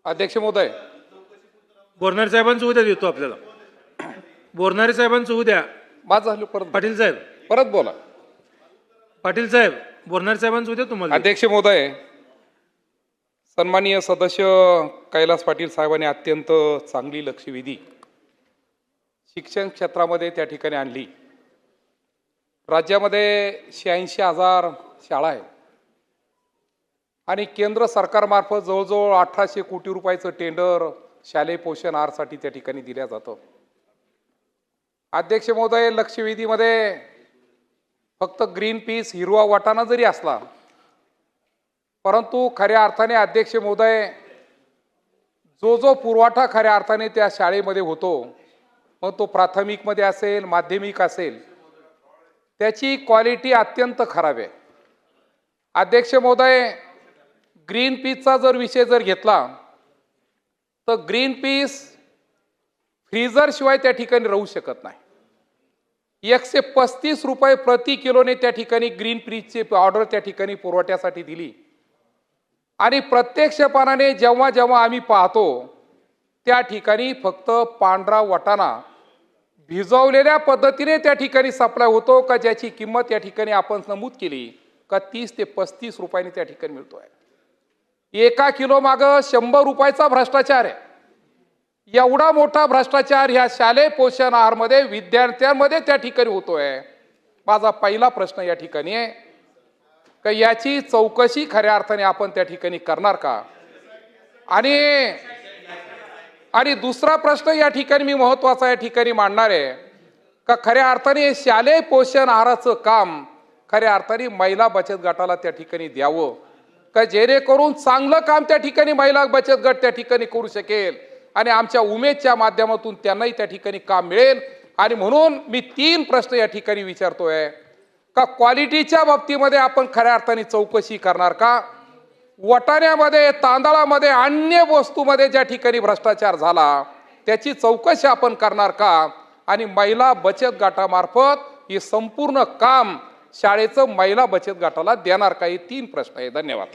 अध्यक्ष महोदय, बोरनारे साहेबांचं उद्या देतो आपल्याला. बोरनारे साहेबांचं उद्या. माझं झालं परत पाटील साहेब, परत बोला. पाटील साहेब, बोरनारे साहेबांचं उद्या तुम्हाला. अध्यक्ष महोदय, सन्माननीय सदस्य कैलास पाटील साहेबांनी अत्यंत चांगली लक्षवेधी शिक्षण क्षेत्रामध्ये त्या ठिकाणी आणली. राज्यामध्ये 86,000 शाळा आहेत आणि केंद्र सरकारमार्फत जवळजवळ 1800 कोटी रुपयाचं टेंडर शालेय पोषण आहारसाठी त्या ठिकाणी दिल्या जातं. अध्यक्ष महोदय, लक्षवेधीमध्ये फक्त ग्रीन पीस हिरवा वाटाणा जरी असला, परंतु खऱ्या अर्थाने अध्यक्ष महोदय जो पुरवठा खऱ्या अर्थाने त्या शाळेमध्ये होतो, मग तो प्राथमिकमध्ये असेल माध्यमिक असेल, त्याची क्वालिटी अत्यंत खराब आहे. अध्यक्ष महोदय, ग्रीन पीसचा जर विषय जर घेतला तर ग्रीन पीस फ्रीजर शिवाय त्या ठिकाणी राहू शकत नाही. 135 रुपये प्रति किलोने त्या ठिकाणी ग्रीन पीसची ऑर्डर त्या ठिकाणी पुरवठ्यासाठी दिली आणि प्रत्यक्षपणाने जेव्हा जेव्हा आम्ही पाहतो त्या ठिकाणी फक्त पांढरा वाटाणा भिजवलेल्या पद्धतीने त्या ठिकाणी सप्लाय होतो का, ज्याची किंमत या ठिकाणी आपण नमूद केली का 30 ते 35 रुपयांनी त्या ठिकाणी मिळतोय. 1 किलो मागं 100 रुपयाचा भ्रष्टाचार आहे. एवढा मोठा भ्रष्टाचार ह्या शालेय पोषण आहारमध्ये विद्यार्थ्यांमध्ये त्या ठिकाणी होतोय. माझा पहिला प्रश्न या ठिकाणी आहे का याची चौकशी खऱ्या अर्थाने आपण त्या ठिकाणी करणार का? आणि दुसरा प्रश्न या ठिकाणी मी महत्वाचा या ठिकाणी मांडणार आहे का खऱ्या अर्थाने शालेय पोषण आहाराचं काम खऱ्या अर्थाने महिला बचत गटाला त्या ठिकाणी द्यावं का, जेणेकरून चांगलं काम त्या ठिकाणी महिला बचत गट त्या ठिकाणी करू शकेल आणि आमच्या उमेदच्या माध्यमातून त्यांनाही त्या ठिकाणी काम मिळेल. आणि म्हणून मी 3 प्रश्न या ठिकाणी विचारतोय का क्वालिटीच्या बाबतीमध्ये आपण खऱ्या अर्थाने चौकशी करणार का? वाटाण्यामध्ये, तांदळामध्ये, अन्य वस्तूमध्ये ज्या ठिकाणी भ्रष्टाचार झाला त्याची चौकशी आपण करणार का? आणि महिला बचत गटामार्फत हे संपूर्ण काम शाळेचं महिला बचत गटाला देणार का? हे 3 प्रश्न आहे. धन्यवाद.